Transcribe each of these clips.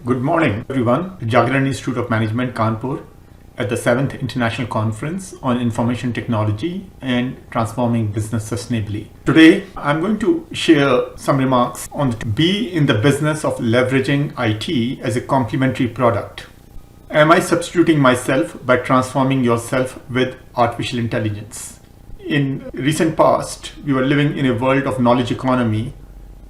Good morning, everyone. Jagiran Institute of Management, Kanpur, at the 7th International Conference on Information Technology and Transforming Business Sustainably. Today, I'm going to share some remarks on be in the business of leveraging IT as a complementary product. Am I substituting myself by transforming yourself with artificial intelligence? In recent past, we were living in a world of knowledge economy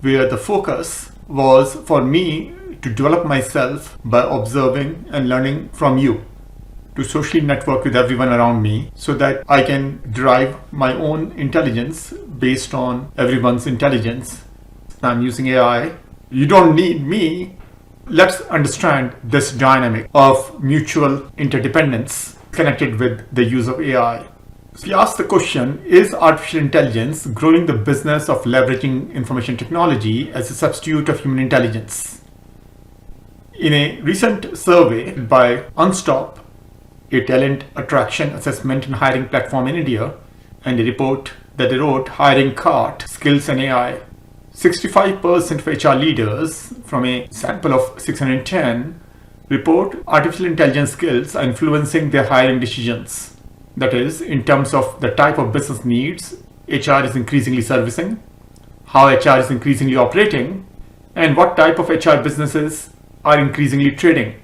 where the focus was for me to develop myself by observing and learning from you, to socially network with everyone around me so that I can derive my own intelligence based on everyone's intelligence. I'm using AI. You don't need me. Let's understand this dynamic of mutual interdependence connected with the use of AI. So we ask the question, is artificial intelligence growing the business of leveraging information technology as a substitute of human intelligence? In a recent survey by Unstop, a talent attraction assessment and hiring platform in India, and a report that they wrote, Hiring Cart, Skills and AI, 65% of HR leaders from a sample of 610 report artificial intelligence skills are influencing their hiring decisions. That is, in terms of the type of business needs HR is increasingly servicing, how HR is increasingly operating, and what type of HR businesses are increasingly trading.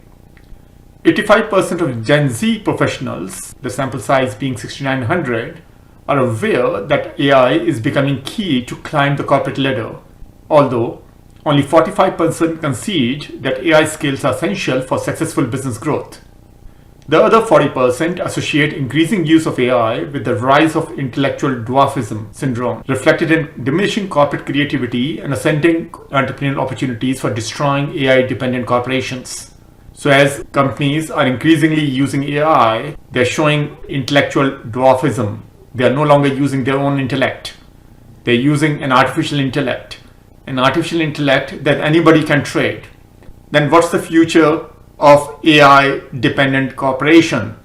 85% of Gen Z professionals, the sample size being 6,900, are aware that AI is becoming key to climb the corporate ladder, although only 45% concede that AI skills are essential for successful business growth. The other 40% associate increasing use of AI with the rise of intellectual dwarfism syndrome, reflected in diminishing corporate creativity and ascending entrepreneurial opportunities for destroying AI-dependent corporations. So as companies are increasingly using AI, they're showing intellectual dwarfism. They are no longer using their own intellect. They're using an artificial intellect that anybody can trade. Then what's the future of AI-dependent corporation?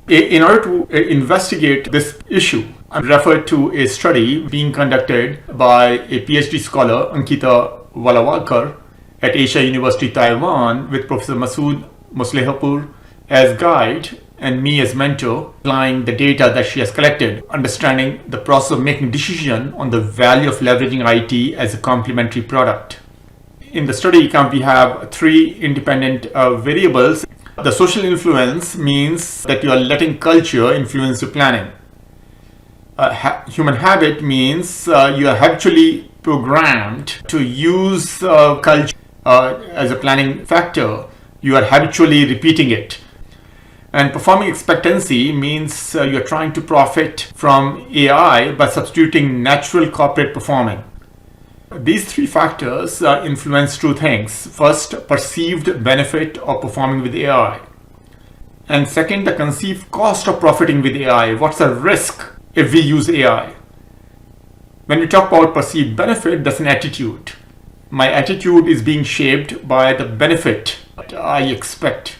In order to investigate this issue, I referred to a study being conducted by a PhD scholar, Ankita Walawalkar, at Asia University, Taiwan, with Professor Masood Moslehpour as guide and me as mentor, applying the data that she has collected, understanding the process of making decision on the value of leveraging IT as a complementary product. In the study, we have three independent variables. The social influence means that you are letting culture influence your planning. Human habit means you are habitually programmed to use culture as a planning factor. You are habitually repeating it. And performing expectancy means you are trying to profit from AI by substituting natural corporate performing. These three factors influence two things. First, perceived benefit of performing with AI. And second, the conceived cost of profiting with AI. What's the risk if we use AI? When we talk about perceived benefit, that's an attitude. My attitude is being shaped by the benefit that I expect.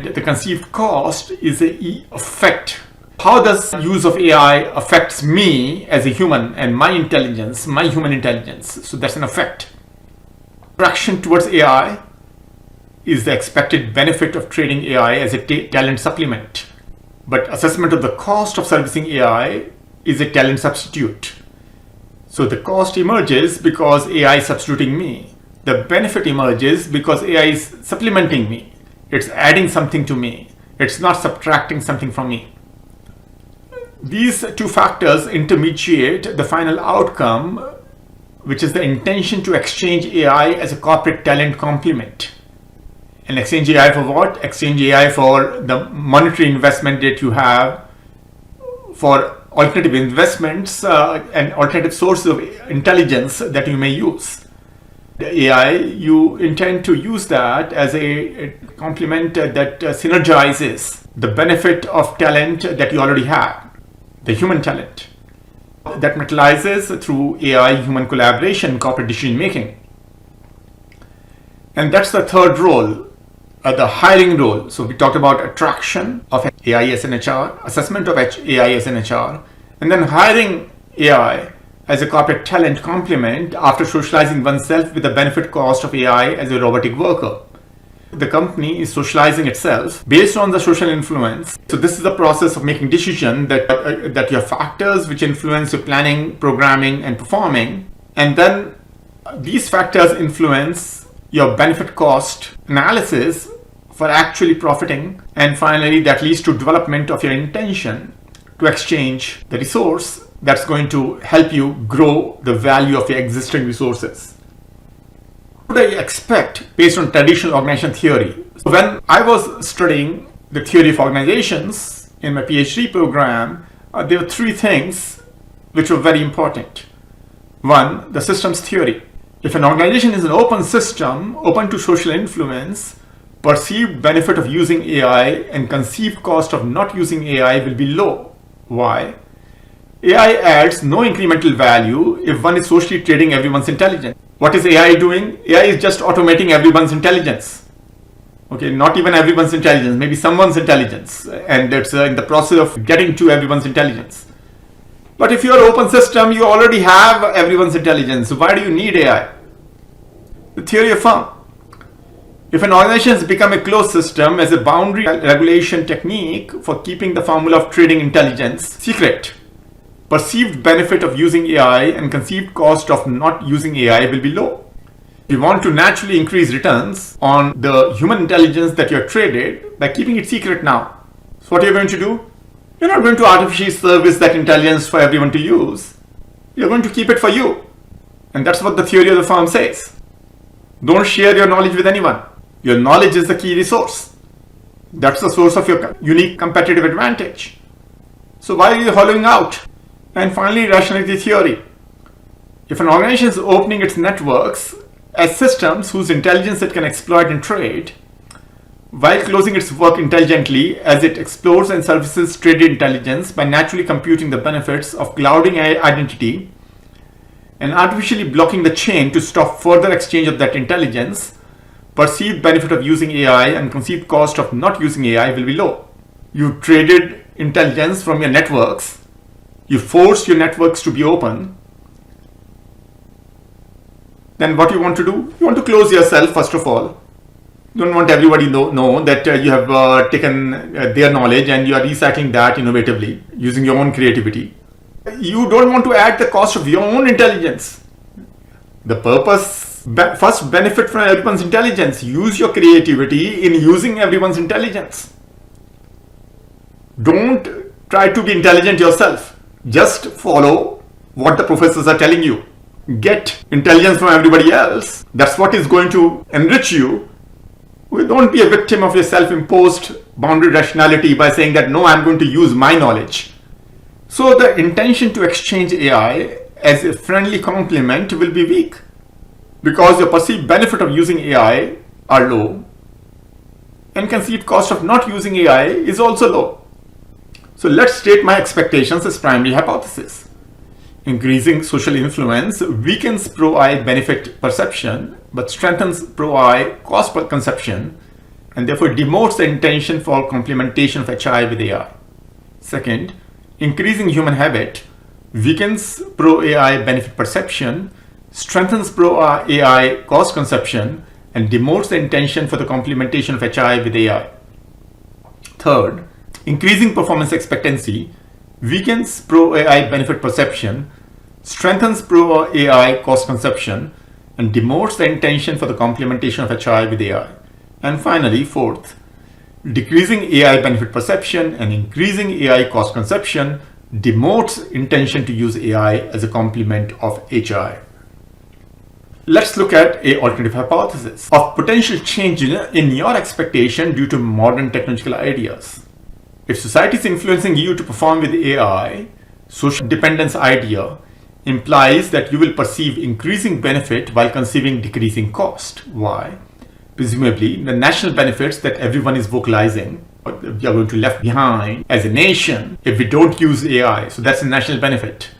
The conceived cost is the effect. How does use of AI affects me as a human and my human intelligence? So that's an effect. Attraction towards AI is the expected benefit of trading AI as a talent supplement. But assessment of the cost of servicing AI is a talent substitute. So the cost emerges because AI is substituting me. The benefit emerges because AI is supplementing me. It's adding something to me. It's not subtracting something from me. These two factors intermediate the final outcome, which is the intention to exchange AI as a corporate talent complement. And exchange AI for what? Exchange AI for the monetary investment that you have, for alternative investments and alternative sources of intelligence that you may use. The AI, you intend to use that as a complement that synergizes the benefit of talent that you already have. The human talent that materializes through AI human collaboration, corporate decision making. And that's the third role, the hiring role. So we talked about attraction of AI as an HR, assessment of AI as an HR, and then hiring AI as a corporate talent complement after socializing oneself with the benefit cost of AI as a robotic worker. The company is socializing itself based on the social influence. So this is the process of making decision that your factors which influence your planning, programming, and performing, and then these factors influence your benefit cost analysis for actually profiting, and finally that leads to development of your intention to exchange the resource that's going to help you grow the value of your existing resources. What do I expect based on traditional organization theory? So when I was studying the theory of organizations in my PhD program, there were three things which were very important. One, the systems theory. If an organization is an open system, open to social influence, perceived benefit of using AI and conceived cost of not using AI will be low. Why? AI adds no incremental value if one is socially trading everyone's intelligence. What is AI doing? AI is just automating everyone's intelligence. Okay, not even everyone's intelligence, maybe someone's intelligence, and it's in the process of getting to everyone's intelligence. But if you're an open system, you already have everyone's intelligence. So why do you need AI? The theory of firm. If an organization has become a closed system as a boundary regulation technique for keeping the formula of trading intelligence secret, perceived benefit of using AI and conceived cost of not using AI will be low. If you want to naturally increase returns on the human intelligence that you have traded by keeping it secret now, so what are you going to do? You're not going to artificially service that intelligence for everyone to use. You're going to keep it for you. And that's what the theory of the firm says. Don't share your knowledge with anyone. Your knowledge is the key resource. That's the source of your unique competitive advantage. So why are you hollowing out? And finally, rationality theory. If an organization is opening its networks as systems whose intelligence it can exploit and trade, while closing its work intelligently as it explores and services traded intelligence by naturally computing the benefits of clouding identity and artificially blocking the chain to stop further exchange of that intelligence, perceived benefit of using AI and conceived cost of not using AI will be low. You traded intelligence from your networks. You force your networks to be open. Then what you want to do? You want to close yourself first of all. You don't want everybody to know that you have taken their knowledge and you are recycling that innovatively using your own creativity. You don't want to add the cost of your own intelligence. The purpose, first benefit from everyone's intelligence. Use your creativity in using everyone's intelligence. Don't try to be intelligent yourself. Just follow what the professors are telling you. Get intelligence from everybody else. That's what is going to enrich you. Don't be a victim of your self-imposed boundary rationality by saying that no, I'm going to use my knowledge. So the intention to exchange AI as a friendly complement will be weak because your perceived benefit of using AI are low and conceived cost of not using AI is also low. So let's state my expectations as primary hypothesis. Increasing social influence weakens pro-I benefit perception but strengthens pro-I cost conception and therefore demotes the intention for complementation of HI with AI. Second, increasing human habit weakens pro-AI benefit perception, strengthens pro-AI cost conception and demotes the intention for the complementation of HI with AI. Third, increasing performance expectancy weakens pro-AI benefit perception, strengthens pro-AI cost conception, and demotes the intention for the complementation of HI with AI. And finally, fourth, decreasing AI benefit perception and increasing AI cost conception demotes intention to use AI as a complement of HI. Let's look at an alternative hypothesis of potential change in your expectation due to modern technological ideas. If society is influencing you to perform with AI, social dependence idea implies that you will perceive increasing benefit while conceiving decreasing cost. Why? Presumably, the national benefits that everyone is vocalizing, we are going to be left behind as a nation if we don't use AI. So that's a national benefit.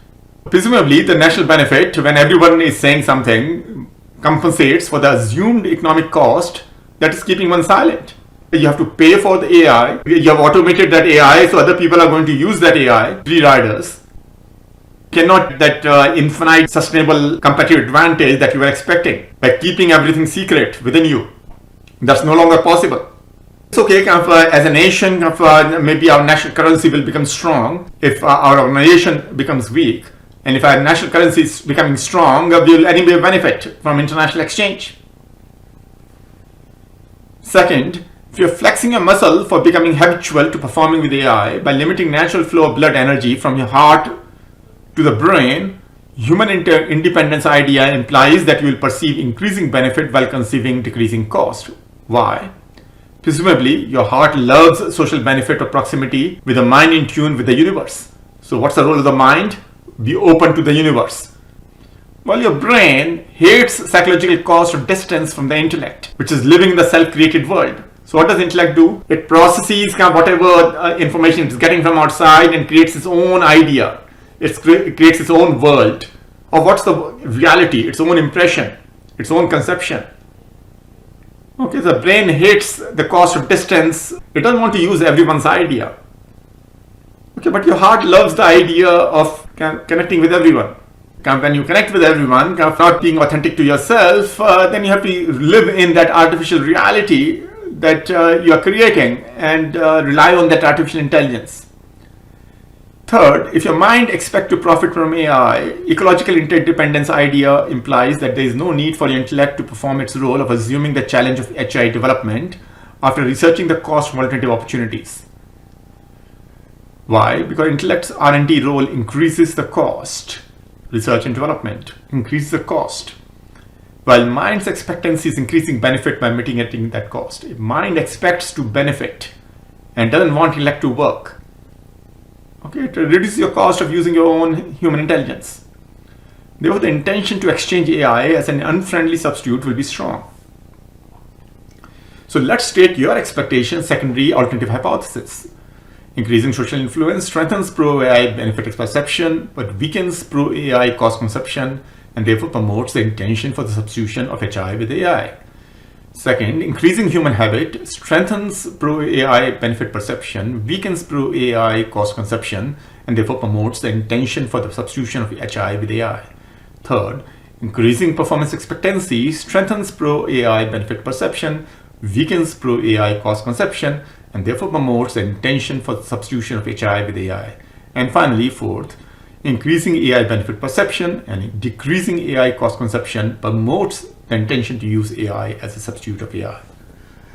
Presumably, the national benefit, when everyone is saying something, compensates for the assumed economic cost that is keeping one silent. You have to pay for the AI. You have automated that AI, so other people are going to use that AI, free riders. Cannot that infinite sustainable competitive advantage that you were expecting by keeping everything secret within you. That's no longer possible. It's okay as a nation, maybe our national currency will become strong if our organization becomes weak. And if our national currency is becoming strong, we will anyway benefit from international exchange. Second, if you're flexing your muscle for becoming habitual to performing with AI by limiting natural flow of blood energy from your heart to the brain, human independence idea implies that you will perceive increasing benefit while conceiving decreasing cost. Why? Presumably, your heart loves social benefit of proximity with a mind in tune with the universe. So what's the role of the mind? Be open to the universe. While your brain hates psychological cost or distance from the intellect, which is living in the self-created world. So what does intellect do? It processes whatever information it's getting from outside and creates its own idea. It creates its own world of what's the reality, its own impression, its own conception. Okay, the brain hates the cost of distance. It doesn't want to use everyone's idea. Okay, but your heart loves the idea of connecting with everyone. When you connect with everyone, not being authentic to yourself, then you have to live in that artificial reality that you are creating and rely on that artificial intelligence. Third, if your mind expects to profit from AI, ecological interdependence idea implies that there is no need for your intellect to perform its role of assuming the challenge of HI development after researching the cost of alternative opportunities. Why? Because intellect's R&D role increases the cost. Research and development increases the cost, while mind's expectancy is increasing benefit by mitigating that cost. If mind expects to benefit and doesn't want intellect to work, okay, it reduces your cost of using your own human intelligence. Therefore, the intention to exchange AI as an unfriendly substitute will be strong. So let's state your expectation, secondary alternative hypothesis. Increasing social influence strengthens pro-AI benefit perception, but weakens pro-AI cost conception, and therefore promotes the intention for the substitution of HI with AI. Second, increasing human habit strengthens pro-AI benefit perception, weakens pro-AI cost conception, and therefore promotes the intention for the substitution of HI with AI. Third, increasing performance expectancy strengthens pro-AI benefit perception, weakens pro-AI cost conception, and therefore promotes the intention for the substitution of HI with AI. And finally, fourth, increasing AI benefit perception and decreasing AI cost conception promotes the intention to use AI as a substitute of AI.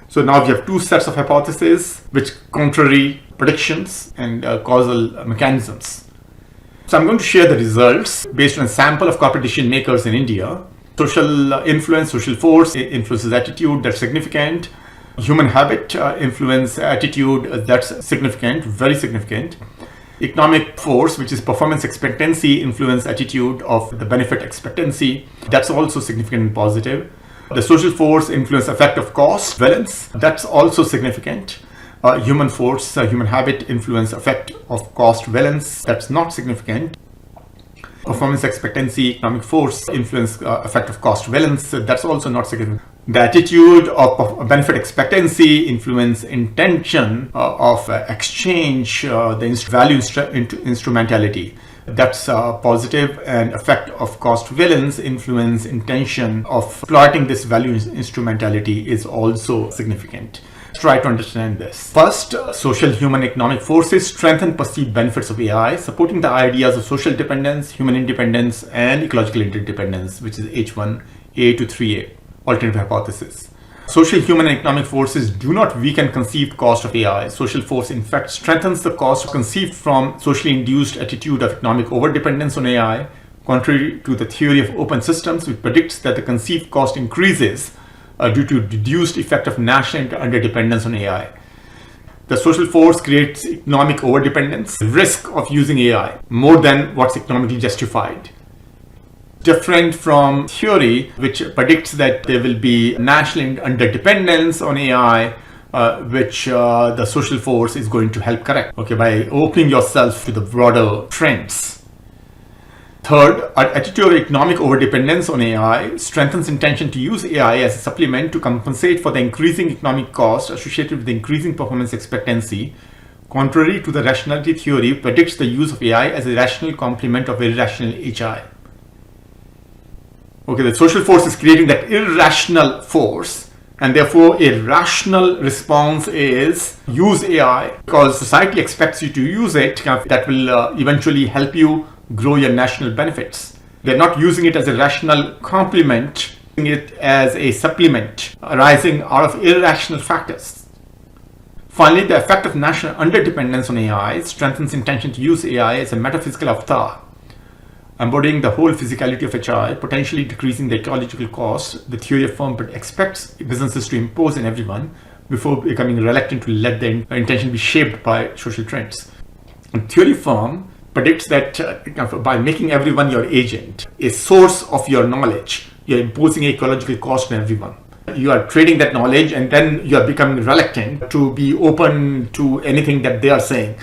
So now we have two sets of hypotheses which contrary predictions and causal mechanisms. So I'm going to share the results based on a sample of corporate decision makers in India. Social influence, social force influences attitude, that's significant. Human habit influence attitude, that's significant, very significant. Economic force, which is performance expectancy, influence attitude of the benefit expectancy, that's also significant and positive. The social force influence effect of cost valence, that's also significant. Human force, human habit influence effect of cost valence, that's not significant. Performance expectancy, economic force influence effect of cost valence, that's also not significant. The attitude of benefit expectancy influence intention of exchange, the value instrumentality, that's positive, and effect of cost valence influence intention of exploiting this value instrumentality is also significant. Try to understand this. First, social human economic forces strengthen perceived benefits of AI, supporting the ideas of social dependence, human independence, and ecological interdependence, which is H1A to 3A, alternative hypothesis. Social human and economic forces do not weaken conceived cost of AI. Social force, in fact, strengthens the cost conceived from socially induced attitude of economic overdependence on AI, contrary to the theory of open systems, which predicts that the conceived cost increases due to reduced effect of national underdependence on AI. The social force creates economic overdependence, risk of using AI more than what's economically justified. Different from theory, which predicts that there will be national underdependence on AI, which the social force is going to help correct, okay, by opening yourself to the broader trends. Third, our attitude of economic overdependence on AI strengthens intention to use AI as a supplement to compensate for the increasing economic cost associated with the increasing performance expectancy. Contrary to the rationality theory, predicts the use of AI as a rational complement of irrational HI. Okay, the social force is creating that irrational force, And therefore, a rational response is use AI because society expects you to use it. That will eventually help you grow your national benefits. They're not using it as a rational complement, using it as a supplement arising out of irrational factors. Finally, the effect of national underdependence on AI strengthens intention to use AI as a metaphysical avatar, embodying the whole physicality of HI, potentially decreasing the ecological cost. The theory of firm expects businesses to impose on everyone before becoming reluctant to let their intention be shaped by social trends. And theory firm predicts that by making everyone your agent, a source of your knowledge, you're imposing ecological cost on everyone. You are trading that knowledge and then you are becoming reluctant to be open to anything that they are saying.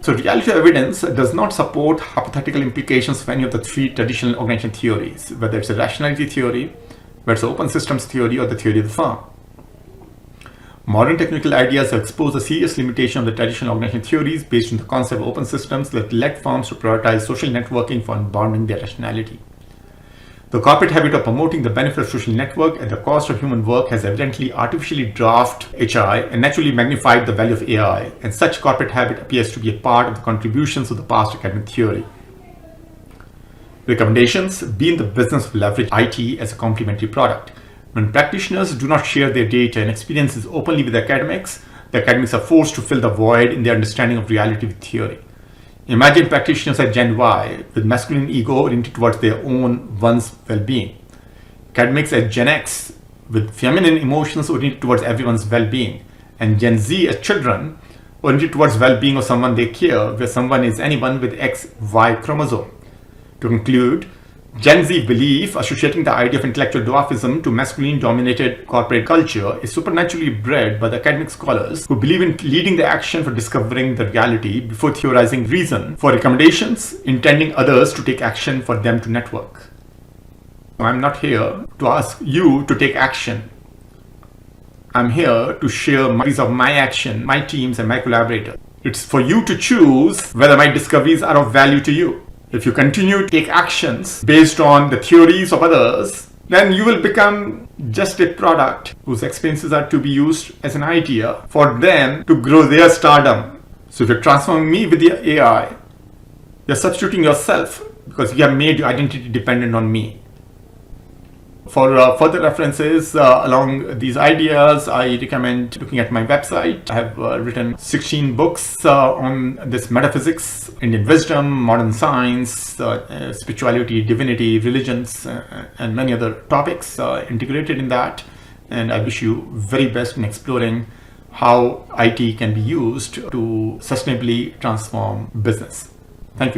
So reality evidence does not support hypothetical implications of any of the three traditional organization theories, whether it's a rationality theory, whether it's an open systems theory, or the theory of the firm. Modern technical ideas have exposed a serious limitation of the traditional organization theories based on the concept of open systems that led firms to prioritize social networking for unbounding their rationality. The corporate habit of promoting the benefit of social network at the cost of human work has evidently artificially dwarfed HI and naturally magnified the value of AI, and such corporate habit appears to be a part of the contributions of the past academic theory. Recommendations: be in the business of leverage IT as a complementary product. When practitioners do not share their data and experiences openly with the academics are forced to fill the void in their understanding of reality with theory. Imagine practitioners at Gen Y with masculine ego oriented towards their own one's well-being. Academics at Gen X with feminine emotions oriented towards everyone's well-being. And Gen Z as children oriented towards well-being of someone they care, where someone is anyone with XY chromosome. To conclude, Gen Z belief associating the idea of intellectual dwarfism to masculine-dominated corporate culture is supernaturally bred by the academic scholars who believe in leading the action for discovering the reality before theorizing reason for recommendations, intending others to take action for them to network. I'm not here to ask you to take action. I'm here to share my action, my teams, and my collaborators. It's for you to choose whether my discoveries are of value to you. If you continue to take actions based on the theories of others, then you will become just a product whose experiences are to be used as an idea for them to grow their stardom. So if you're transforming me with the AI, you're substituting yourself because you have made your identity dependent on me. For further references along these ideas, I recommend looking at my website. I have written 16 books on this metaphysics, Indian wisdom, modern science, spirituality, divinity, religions, and many other topics integrated in that. And I wish you very best in exploring how IT can be used to sustainably transform business. Thank you.